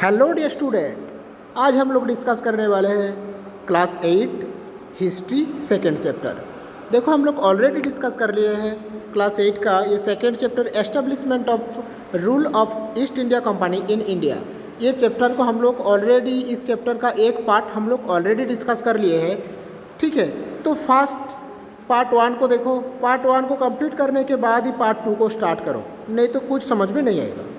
Hello dear student, आज हम लोग डिस्कस करने वाले हैं क्लास 8 हिस्ट्री सेकेंड चैप्टर। देखो हम लोग ऑलरेडी डिस्कस कर लिए हैं क्लास 8 का ये second chapter establishment of rule of east India company in India. ये चैप्टर को हम लोग ऑलरेडी इस चैप्टर का एक पार्ट हम लोग ऑलरेडी डिस्कस कर लिए हैं। ठीक है, तो फर्स्ट पार्ट 1 को देखो, पार्ट 1 को कंप्लीट करने के बाद ही पार्ट 2 को स्टार्ट करो, नहीं तो कुछ समझ में नहीं आएगा।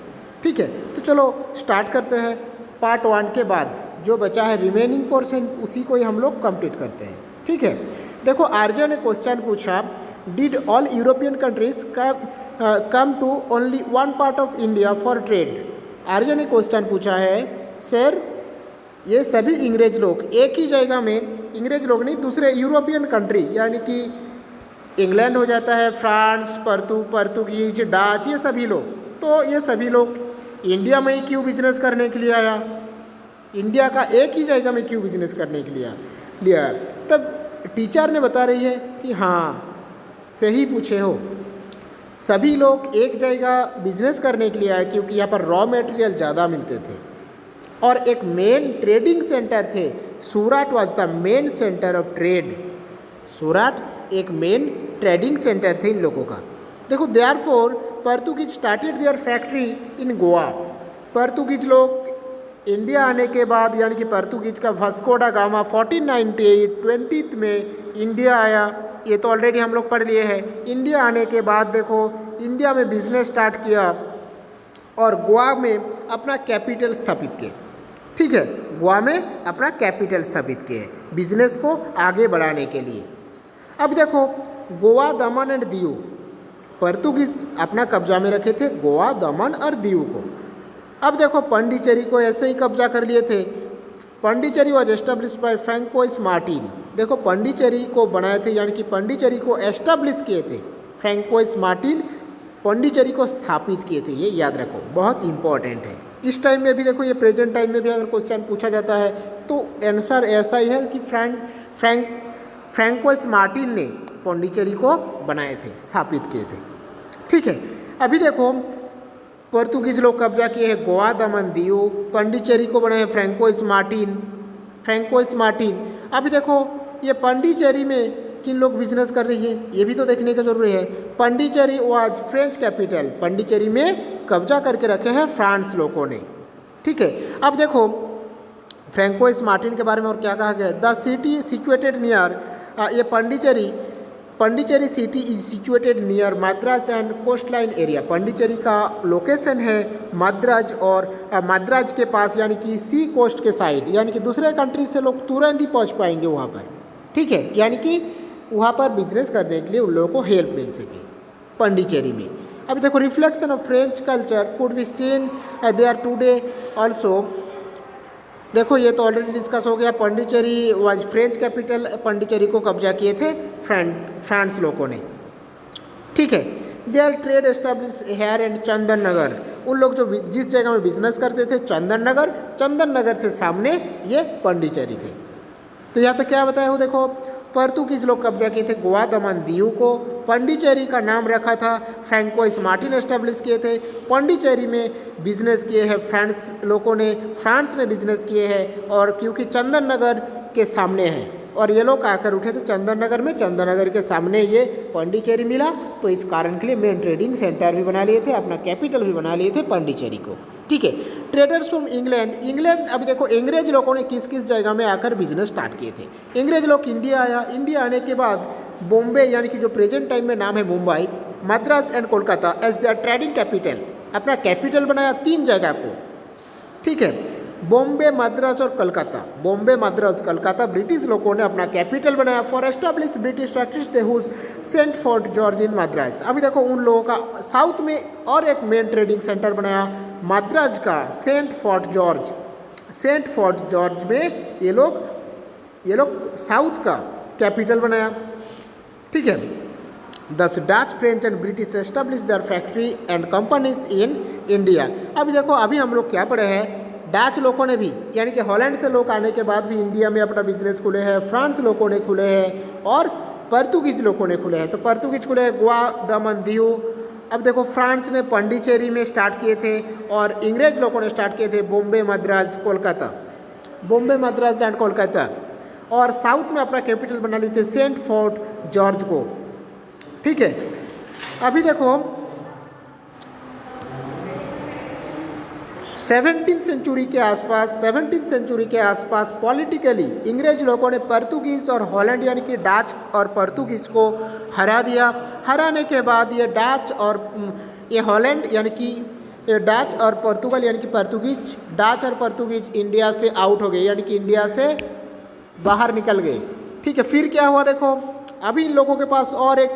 ठीक है, तो चलो स्टार्ट करते हैं। पार्ट 1 के बाद जो बचा है रिमेनिंग पोर्शन उसी को ही हम लोग कंप्लीट करते हैं। ठीक है, देखो आर्य ने क्वेश्चन पूछा, did all European countries come to only one part of India for trade. Arya ने क्वेश्चन पूछा है, सर ये सभी अंग्रेज लोग एक ही जगह में, अंग्रेज लोग नहीं दूसरे यूरोपियन कंट्री यानी कि इंग्लैंड हो जाता है, फ्रांस, पोर्तुगीज, डच, ये सभी लोग, तो ये सभी लोग इंडिया में ही क्यों बिजनेस करने के लिए आया, इंडिया का एक ही जगह में क्यों बिजनेस करने के लिए लिया। तब टीचर ने बता रही है कि हाँ सही पूछे हो, सभी लोग एक जगह बिजनेस करने के लिए आए क्योंकि यहाँ पर रॉ मटेरियल ज़्यादा मिलते थे और एक मेन ट्रेडिंग सेंटर थे। Surat was the main centre of trade. Surat एक मेन ट्रेडिंग सेंटर थे इन लोगों का। देखो therefore Portuguese started their factory in Goa. Portuguese लोग इंडिया आने के बाद यानी कि पोर्तुगीज का वास्को डा गामा 1498 20 में इंडिया आया, ये तो ऑलरेडी हम लोग पढ़ लिए हैं। इंडिया आने के बाद देखो इंडिया में बिजनेस स्टार्ट किया और गोवा में अपना कैपिटल स्थापित किया। ठीक है, गोवा में अपना कैपिटल स्थापित किए बिजनेस को आगे बढ़ाने के लिए। अब देखो गोवा, दमन एंड दीव, पोर्तुगीज अपना कब्जा में रखे थे गोवा, दमन और दीव को। अब देखो पांडिचेरी को ऐसे ही कब्जा कर लिए थे। Pondicherry was establish by François Martin. देखो पांडिचेरी को बनाए थे यानी कि पांडिचेरी को एस्टेब्लिश किए थे फ्रैंकोइस मार्टिन, पांडिचेरी को स्थापित किए थे, ये याद रखो, बहुत इंपॉर्टेंट है। इस टाइम में भी देखो, ये प्रेजेंट टाइम में भी अगर क्वेश्चन पूछा जाता है तो आंसर ऐसा ही है कि फ्रैंकोइस मार्टिन ने पांडिचेरी को बनाए थे, स्थापित किए थे। ठीक है, अभी देखो पोर्तुगीज लोग कब्जा किए हैं गोवा, दमन, दीव, पांडिचेरी को बनाए फ्रैंकोइस मार्टिन। अभी देखो ये पांडिचेरी में किन लोग बिजनेस कर रही है ये भी तो देखने का जरूरी है। Pondicherry was French capital, Pondicherry में कब्जा करके रखे हैं फ्रांस लोगों ने। ठीक है, अब देखो फ्रैंकोइस मार्टिन के बारे में और क्या कहा गया है। द सिटी सिचुएटेड नियर, ये Pondicherry city is situated near Madras and coast line area. Pondicherry का लोकेशन है मद्राज और मद्राज के पास यानी कि सी कोस्ट के साइड, यानी कि दूसरे कंट्री से लोग तुरंत ही पहुंच पाएंगे वहाँ पर। ठीक है, यानी कि वहाँ पर बिजनेस करने के लिए उन लोगों को हेल्प मिल सके पांडिचेरी में। अब देखो reflection of French culture could be seen there today also. देखो ये तो ऑलरेडी डिस्कस हो गया। Pondicherry was French capital, Pondicherry को कब्जा किए थे फ्रांस लोगों ने। ठीक है, their trade establish here and Chandannagar. उन लोग जो जिस जगह में बिजनेस करते थे चंदन नगर से सामने ये पांडिचेरी थे। तो यहाँ तक क्या बताया हो, देखो पोर्तुगीज लोग कब्जा किए थे गोवा, दमन, दीव को। पांडिचेरी का नाम रखा था फ्रैंकोइस मार्टिन एस्टेब्लिश किए थे। पांडिचेरी में बिजनेस किए हैं फ्रांस लोगों ने, फ्रांस ने बिजनेस किए हैं और क्योंकि चंदन नगर के सामने है और ये लोग आकर उठे थे चंदन नगर में, चंदन नगर के सामने ये पांडिचेरी मिला, तो इस कारण के लिए मेन ट्रेडिंग सेंटर भी बना लिए थे, अपना कैपिटल भी बना लिए थे पांडिचेरी को। ठीक है, ट्रेडर्स फ्रॉम इंग्लैंड, अब देखो अंग्रेज लोगों ने किस किस जगह में आकर बिजनेस स्टार्ट किए थे। अंग्रेज लोग इंडिया आया, इंडिया आने के बाद बॉम्बे यानी कि जो प्रेजेंट टाइम में नाम है Mumbai, Madras and Kolkata as their trading capital, अपना कैपिटल बनाया 3 जगह को। ठीक है, बॉम्बे, मद्रास और कलकत्ता। बॉम्बे, मद्रास, कलकत्ता ब्रिटिश लोगों ने अपना कैपिटल बनाया for establish British factories they whose saint fort George in Madras. अभी देखो उन लोगों का साउथ में और एक मेन ट्रेडिंग सेंटर बनाया मद्रास का, सेंट फोर्ट जॉर्ज में ये लोग साउथ का कैपिटल बनाया। ठीक है, thus Dutch, French and British establish their factory and companies in India. अभी देखो अभी हम लोग क्या पढ़े हैं, डच लोगों ने भी यानी कि हॉलैंड से लोग आने के बाद भी इंडिया में अपना बिजनेस खुले हैं, फ्रांस लोगों ने खुले हैं और पोर्तुगीज लोगों ने खुले हैं। तो पोर्तुगीज खुले गोवा, दमन, दीव, अब देखो फ्रांस ने पौंडीचेरी में स्टार्ट किए थे और अंग्रेज लोगों ने स्टार्ट किए थे बॉम्बे, मद्रास, कोलकाता, बॉम्बे, मद्रास एंड कोलकाता। और साउथ में अपना कैपिटल बना लिए थे सेंट फोर्ट जॉर्ज को। ठीक है, अभी देखो 17th सेंचुरी के आसपास पॉलिटिकली अंग्रेज लोगों ने पोर्तुगीज़ और हॉलैंड यानी कि डच और पोर्तुगीज़ को हरा दिया। हराने के बाद ये डच और ये हॉलैंड यानी कि ये डच और पोर्तुगल यानी कि पोर्तुगीज, डच और पोर्तुगीज इंडिया से आउट हो गए, यानी कि इंडिया से बाहर निकल गए। ठीक है, फिर क्या हुआ देखो, अभी इन लोगों के पास और एक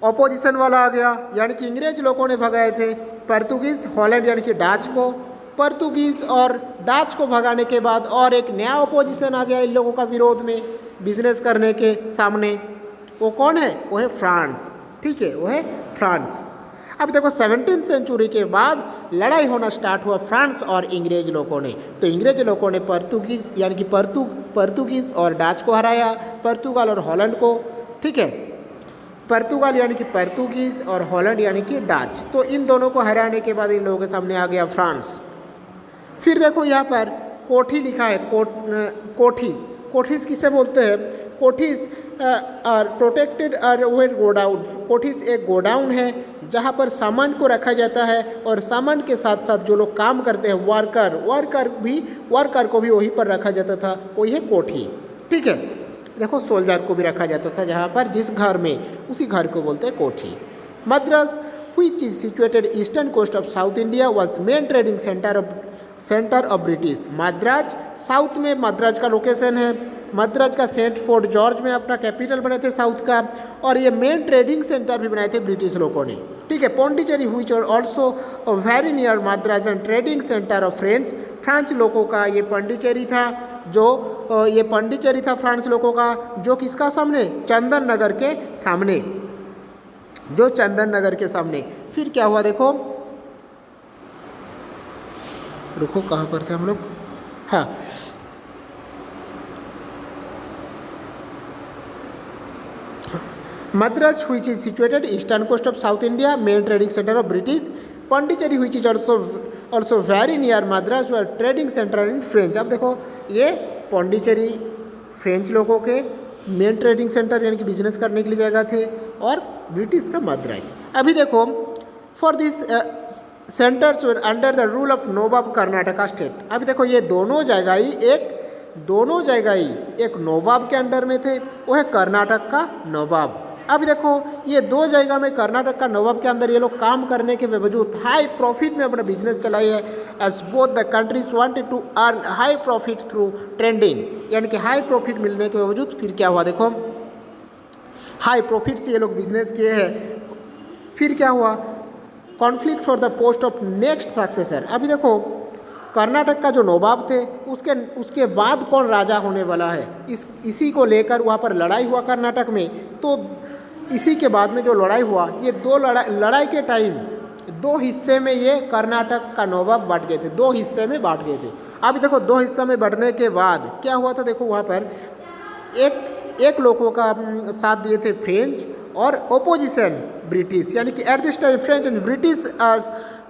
ऑपोजिशन वाला आ गया, यानी कि अंग्रेज लोगों ने भगाए थे पोर्तुगीज़, हॉलैंड यानी कि डच को। पोर्तुगीज़ और डच को भगाने के बाद और एक नया ऑपोजिशन आ गया इन लोगों का विरोध में बिजनेस करने के सामने। वो कौन है? वो है फ्रांस। ठीक है, वो है फ्रांस। अब देखो 17th सेंचुरी के बाद लड़ाई होना स्टार्ट हुआ फ्रांस और अंग्रेज लोगों ने। तो अंग्रेज लोगों ने पोर्तुगीज़ यानी कि पोर्तुगीज़ और डच को हराया, पोर्तुगाल और हॉलैंड को। ठीक है, पोर्तुगाल यानी कि पोर्तुगीज़ और हॉलैंड यानी कि डच। तो इन दोनों को हराने के बाद इन लोगों के सामने आ गया फ्रांस। फिर देखो यहाँ पर कोठी लिखा है, कोठीस। कोठीस किसे बोलते हैं? कोठीस प्रोटेक्टेड वेयर गोडाउन। कोठीस एक गोडाउन है जहाँ पर सामान को रखा जाता है और सामान के साथ साथ जो लोग काम करते हैं वर्कर को भी वहीं पर रखा जाता था, वही है कोठी। ठीक है, देखो सोल्जर को भी रखा जाता था जहाँ पर जिस घर में, उसी घर को बोलते हैं कोठी। Madras which is situated eastern coast of South India was main trading centre of British. Madras south में मद्रास का लोकेशन है। मद्रास का सेंट फोर्ट जॉर्ज में अपना कैपिटल बनाए थे साउथ का, और ये मेन ट्रेडिंग सेंटर भी बनाए थे ब्रिटिश लोगों ने। ठीक है, Pondicherry which are also very near Madras and trading centre of France लोगों का ये पौंडीचेरी था, जो ये पौंडीचेरी था फ्रांस लोगों का, जो किसका सामने? चंदन नगर के सामने, जो चंदन नगर के सामने। फिर क्या हुआ देखो, रुको कहाँ पर थे हम लोग? हाँ, Madras which is situated eastern coast of South India, main trading center of British. Pondicherry which is also very near Madras were trading center in French. अब देखो ये पौंडीचेरी फ्रेंच लोगों के मेन ट्रेडिंग सेंटर यानी कि बिजनेस करने के लिए जगह थे, और ब्रिटिश का मद्रास। अभी देखो for this centres were under the rule of Nawab Karnataka state. अभी देखो ये दोनों जगह ही एक नवाब के अंडर में थे, वो है कर्नाटक का नवाब। अब देखो ये दो जगह में कर्नाटक का नवाब के अंदर ये लोग काम करने के बावजूद हाई प्रॉफिट में अपना बिजनेस चलाई है, as both the countries wanted to earn high profit through trading. यानी कि हाई प्रॉफिट मिलने के बावजूद फिर क्या हुआ देखो, हाई प्रॉफिट से ये लोग बिजनेस किए हैं। फिर क्या हुआ, conflict for the post of next successor. अभी देखो कर्नाटक का जो नवाब थे उसके बाद कौन राजा होने वाला है, इसी को लेकर वहाँ पर लड़ाई हुआ कर्नाटक में। तो इसी के बाद में जो लड़ाई हुआ, ये दो लड़ाई के टाइम दो हिस्से में ये कर्नाटक का नवाब बांट गए थे, दो हिस्से में बांट गए थे। अब देखो दो हिस्से में बढ़ने के बाद क्या हुआ था देखो, वहाँ पर एक लोगों का साथ दिए थे फ्रेंच और ओपोजिशन ब्रिटिश। यानी कि at this time French and British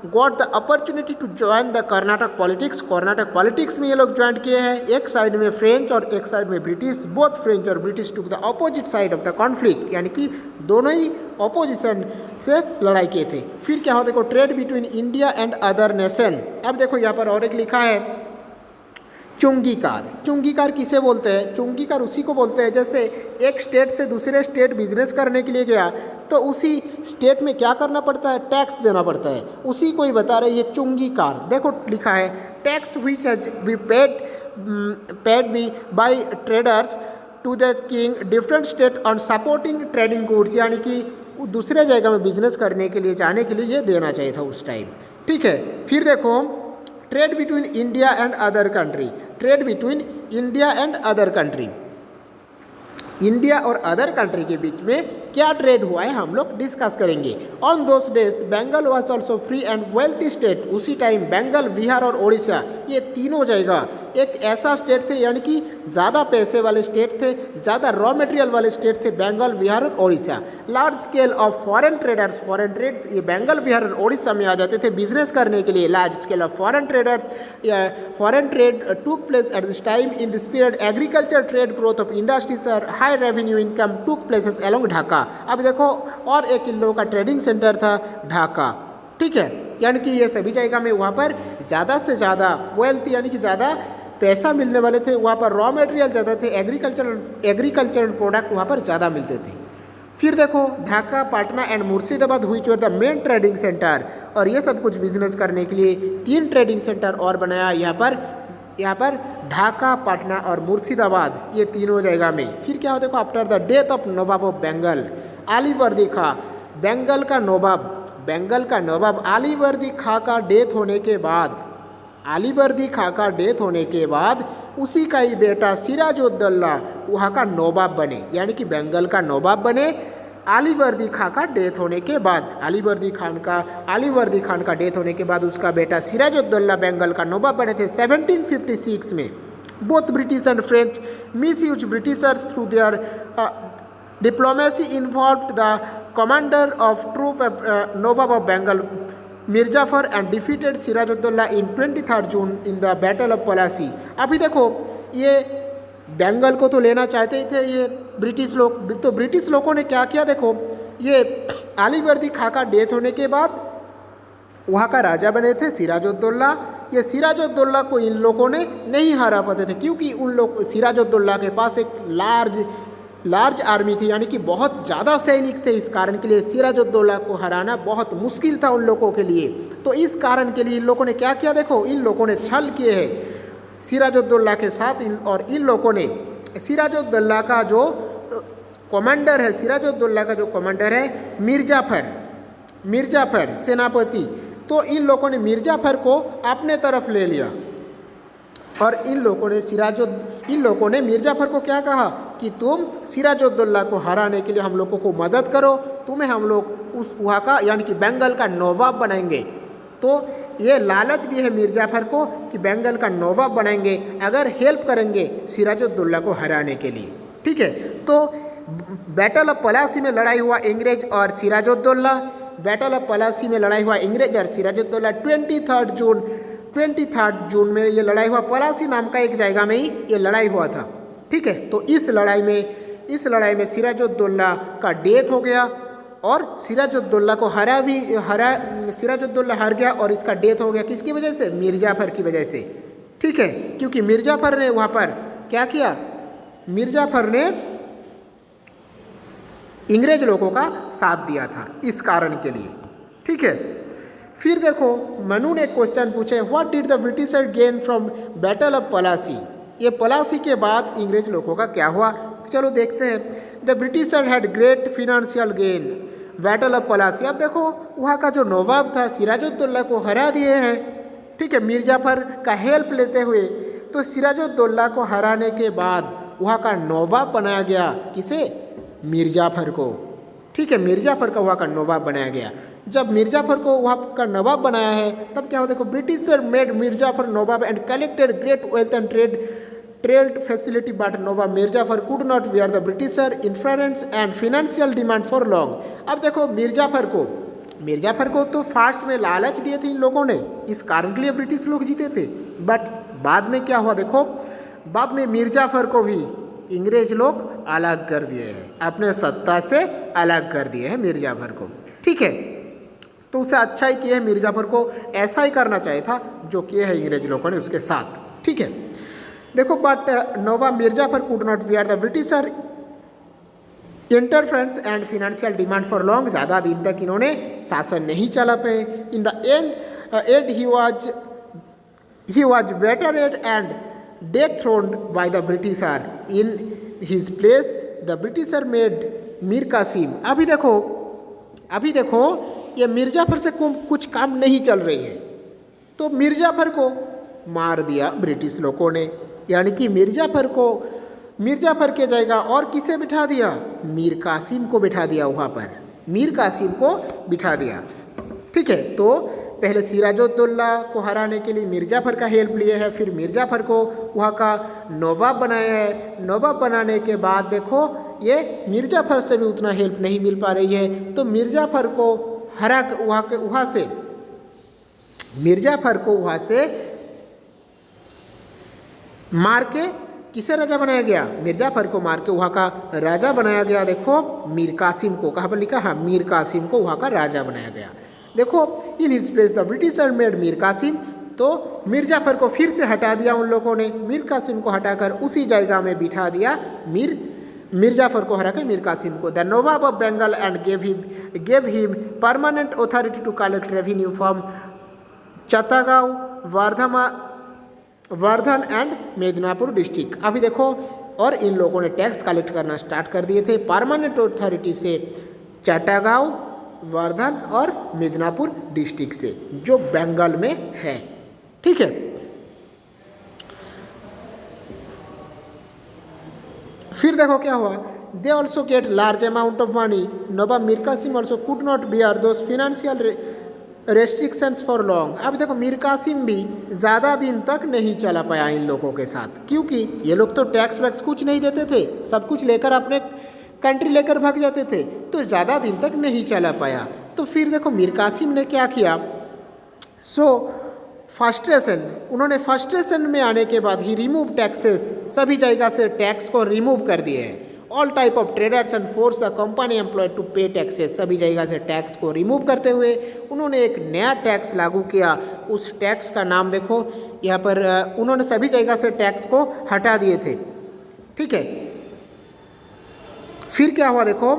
got the opportunity to join the Carnatic politics. Carnatic politics में ये लोग ज्वाइन किए हैं, एक साइड में फ्रेंच और एक साइड में ब्रिटिश। बोथ फ्रेंच और British to the opposite side of the conflict, यानी कि दोनों ही अपोजिशन से लड़ाई किए थे। फिर क्या हो देखो, trade between India and other nation. अब देखो यहाँ पर और एक लिखा है चुंगीकार। चुंगीकार किसे बोलते हैं? चुंगीकार उसी को बोलते हैं जैसे एक स्टेट से दूसरे स्टेट बिजनेस करने के लिए गया तो उसी स्टेट में क्या करना पड़ता है, टैक्स देना पड़ता है, उसी को ही बता रहे ये चुंगीकार। देखो लिखा है tax which has be paid be by traders to the king different state on supporting trading goods. यानी कि दूसरे जगह में बिजनेस करने के लिए जाने के लिए ये देना चाहिए था उस टाइम। ठीक है, फिर देखो trade between India and other country. Trade between India and other country, India और अदर कंट्री के बीच में क्या ट्रेड हुआ है हम लोग डिस्कस करेंगे। On those days Bengal was also free and wealthy state. उसी टाइम बंगाल, बिहार और उड़ीसा ये तीनों जगह एक ऐसा स्टेट थे यानी कि ज़्यादा पैसे वाले स्टेट थे, ज़्यादा रॉ मटेरियल वाले स्टेट थे बंगाल, बिहार और Orissa. Large scale of foreign traders, foreign trades ये बंगाल, बिहार और उड़ीसा में आ जाते थे बिजनेस करने के लिए। Large scale of foreign traders या foreign trade took place at this time. In this period agriculture trade growth of industries और high revenue income took places along Dhaka. अब देखो और एक इन लोगों का ट्रेडिंग सेंटर था ढाका, ठीक है, यानी कि ये सभी जगह में वहाँ पर ज़्यादा से ज़्यादा वेल्थ यानी कि ज़्यादा पैसा मिलने वाले थे, वहाँ पर रॉ मटेरियल ज़्यादा थे, एग्रीकल्चरल प्रोडक्ट वहाँ पर ज़्यादा मिलते थे। फिर देखो ढाका, पटना एंड मुर्शिदाबाद हुई were the main trading centre, और ये सब कुछ बिजनेस करने के लिए 3 ट्रेडिंग सेंटर और बनाया यहाँ पर ढाका, पटना और मुर्शिदाबाद, ये तीनों जगह में। फिर क्या हो देखो, after the death of Nawab of Bengal Alivardi Khan, Bengal का नवाब अलीवर्दी खां का डेथ होने के बाद उसी का ही बेटा सिराजुद्दौला वहाँ का नवाब बने, यानी कि बंगाल का नवाब बने अलीवर्दी खां का डेथ होने के बाद। अलीवर्दी खान का डेथ होने के बाद उसका बेटा सिराजुद्दौला बंगाल का नवाब बने थे 1756 में। Both British and French misuse Britishers through their diplomacy involved the commander of troop of Nawab of Bengal Mir Jafar and defeated Siraj ud Daulah in 23 June in the battle of Plassey. अभी देखो ये बंगाल को तो लेना चाहते ही थे ये ब्रिटिश लोग, तो ब्रिटिश लोगों ने क्या किया देखो, ये अलीवर्दी खां का डेथ होने के बाद वहाँ का राजा बने थे सिराजुद्दौला। ये सिराजुद्दौला को इन लोगों ने नहीं हरा पाते थे क्योंकि उन लोग सिराजुद्दौला के पास एक लार्ज आर्मी थी, यानी कि बहुत ज़्यादा सैनिक थे। इस कारण के लिए सिराजुद्दौला को हराना बहुत मुश्किल था उन लोगों के लिए। तो इस कारण के लिए इन लोगों ने क्या किया देखो, इन लोगों ने छल किए हैं सिराजुद्दौला के साथ। और इन लोगों ने सिराजुद्दौला का जो कमांडर है मिर्जाफर सेनापति, तो इन लोगों ने मिर्जाफर को अपने तरफ ले लिया और इन लोगों ने मिर्जाफर को क्या कहा कि तुम सिराजुद्दौला को हराने के लिए हम लोगों को मदद करो, तुम्हें हम लोग उस वहाँ का यानी कि बंगाल का नवाब बनाएंगे। तो ये लालच दिए है मिर्जाफर को कि बंगाल का नवाब बनाएंगे अगर हेल्प करेंगे सिराजुद्दौला को हराने के लिए, ठीक है। तो बैटल ऑफ पलासी में लड़ाई हुआ इंग्रेज और सिराजुद्दौला। बैटल ऑफ पलासी में लड़ाई हुआ इंग्रेज और सिराजुद्दौला 23 जून में ये लड़ाई हुआ। पलासी नाम का एक जगह में ही ये लड़ाई हुआ था, ठीक है। तो इस लड़ाई में सिराजुद्दौला का डेथ हो गया और सिराजुद्दौला हार गया और इसका डेथ हो गया किसकी वजह से, मिर्जाफर की वजह से, ठीक है। क्योंकि मिर्जाफर ने वहाँ पर क्या किया, मिर्जाफर ने अंग्रेज लोगों का साथ दिया था इस कारण के लिए, ठीक है। फिर देखो मनु ने क्वेश्चन पूछे, what did the Britisher gain from battle of Plassey. ये पलासी के बाद अंग्रेज लोगों का क्या हुआ, चलो देखते हैं। The Britisher had great financial gain battle of Plassey. अब देखो वहाँ का जो नवाब था सिराजुद्दौला को हरा दिए हैं, ठीक है, मिर्जाफर का हेल्प लेते हुए। तो सिराजुद्दौला को हराने के बाद वहाँ का नवाब बनाया गया किसे, मिर्जाफर को, ठीक है। मिर्जाफर का वहाँ का नवाब बनाया गया। जब मिर्जाफर को वहाँ का नवाब बनाया है तब क्या हो देखो, Britisher made Mir Jafar nawab and collected great wealth and trade facility, but Nawab Mir Jafar could not where the Britisher influence and financial demand for long. अब देखो मिर्जाफर को तो फास्ट में लालच दिए थे इन लोगों ने, इस कारण के लिए ब्रिटिश लोग जीते थे। बट बाद में क्या हुआ देखो, बाद में मिर्जाफर को भी अंग्रेज लोग अलग कर दिए हैं, अपने सत्ता से अलग कर दिए हैं मिर्जाफर को, ठीक है। तो उसे अच्छा ही किया है, मिर्जाफर को ऐसा ही करना चाहिए था जो किए है अंग्रेज लोगों ने उसके साथ, ठीक है। देखो but Nawab Mir Jafar could not where the Britisher interference and financial demand for long. ज़्यादा दिन तक इन्होंने शासन नहीं चला पाए। In the end he was weathered and dethroned by the Britisher. In his place the Britisher made Mir Qasim. अभी देखो ये मिर्जाफर से कुछ काम नहीं चल रही है, तो मिर्जाफर को मार दिया ब्रिटिश लोगों ने, यानी कि मिर्जाफर के जगह और किसे बिठा दिया, मीर कासिम को बिठा दिया, वहाँ पर मीर कासिम को बिठा दिया, ठीक है। तो पहले सिराजुद्दौला को हराने के लिए मिर्ज़ाफ़र का हेल्प लिए है, फिर मिर्ज़ाफ़र को वहाँ का नवाब बनाया है। नवाब बनाने के बाद देखो ये मिर्ज़ाफ़र से भी उतना हेल्प नहीं मिल पा रही है, तो मिर्ज़ाफ़र को हरा वहाँ से मिर्ज़ाफ़र को वहाँ से मार के किसे राजा बनाया गया? मिर्ज़ाफ़र को मार के वहाँ का राजा बनाया गया। देखो मीर कासिम को, कहाँ पर लिखा? हाँ, मीर कासिम को वहाँ का राजा बनाया गया। देखो in his place the Britisher made Mir Qasim, तो मिर्ज़ाफ़र को फिर से हटा दिया उन लोगों ने, मीर कासिम को हटाकर उसी जगह में बिठा दिया मिर्ज़ाफ़र को हरा के मीर कासिम को। The Nawab of Bengal and gave him permanent authority to collect revenue from Chittagong, Burdwan and Midnapore district. अभी देखो और इन लोगों ने टैक्स कलेक्ट करना स्टार्ट कर दिए थे परमानेंट अथॉरिटी से, चट्टागांव, वर्धन और मेदिनीपुर डिस्ट्रिक्ट से, जो बंगाल में है। ठीक है, फिर देखो क्या हुआ, they also get large amount of money. Nawab Mir Qasim also could not bear those financial restrictions for long. अब देखो मीर कासिम भी ज़्यादा दिन तक नहीं चला पाया इन लोगों के साथ, क्योंकि ये लोग तो टैक्स वैक्स कुछ नहीं देते थे, सब कुछ लेकर अपने कंट्री लेकर भाग जाते थे, तो ज़्यादा दिन तक नहीं चला पाया। तो फिर देखो मीर कासिम ने क्या किया, उन्होंने फ्रस्ट्रेशन में आने के बाद ही रिमूव टैक्सेस, सभी जगह से टैक्स को रिमूव कर दिए हैं। All type of traders and force the company employed to pay taxes, सभी जगह से टैक्स को रिमूव करते हुए उन्होंने एक नया टैक्स लागू किया। उस टैक्स का नाम देखो यहाँ पर, उन्होंने सभी जगह से टैक्स को हटा दिए थे। ठीक है, फिर क्या हुआ देखो,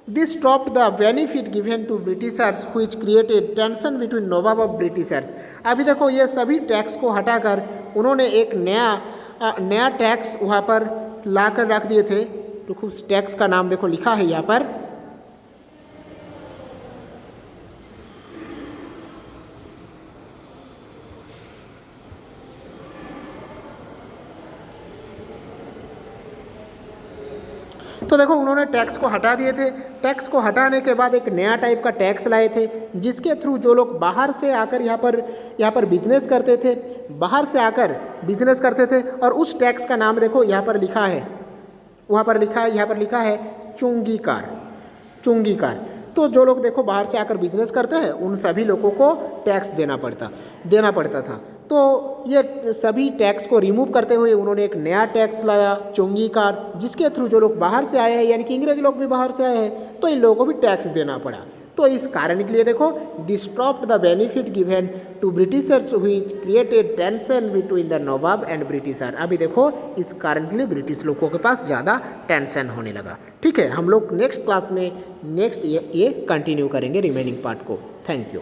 this stopped the benefit given to Britishers which created tension between nawab of Britishers. अभी देखो ये सभी टैक्स को हटाकर उन्होंने एक नया टैक्स वहाँ पर ला कर रख दिए थे। तो उस टैक्स का नाम देखो लिखा है यहाँ पर, तो देखो उन्होंने टैक्स को हटा दिए थे। टैक्स को हटाने के बाद एक नया टाइप का टैक्स लाए थे, जिसके थ्रू जो लोग बाहर से आकर यहाँ पर बिजनेस करते थे, बाहर से आकर बिजनेस करते थे, और उस टैक्स का नाम देखो यहाँ पर लिखा है, यहाँ पर लिखा है चुंगीकार। तो जो लोग देखो बाहर से आकर बिजनेस करते हैं, उन सभी लोगों को टैक्स देना पड़ता था। तो ये सभी टैक्स को रिमूव करते हुए उन्होंने एक नया टैक्स लाया, चुंगीकार, जिसके थ्रू जो लोग बाहर से आए हैं, यानी कि अंग्रेज लोग भी बाहर से आए हैं, तो इन लोगों को भी टैक्स देना पड़ा। तो इस कारण के लिए देखो, this stopped the benefit given to Britishers which created tension between the nawab and Britisher. अभी देखो इस कारण के लिए ब्रिटिश लोगों के पास ज़्यादा टेंशन होने लगा। ठीक है, हम लोग नेक्स्ट क्लास में ये कंटिन्यू करेंगे रिमेनिंग पार्ट को। Thank you.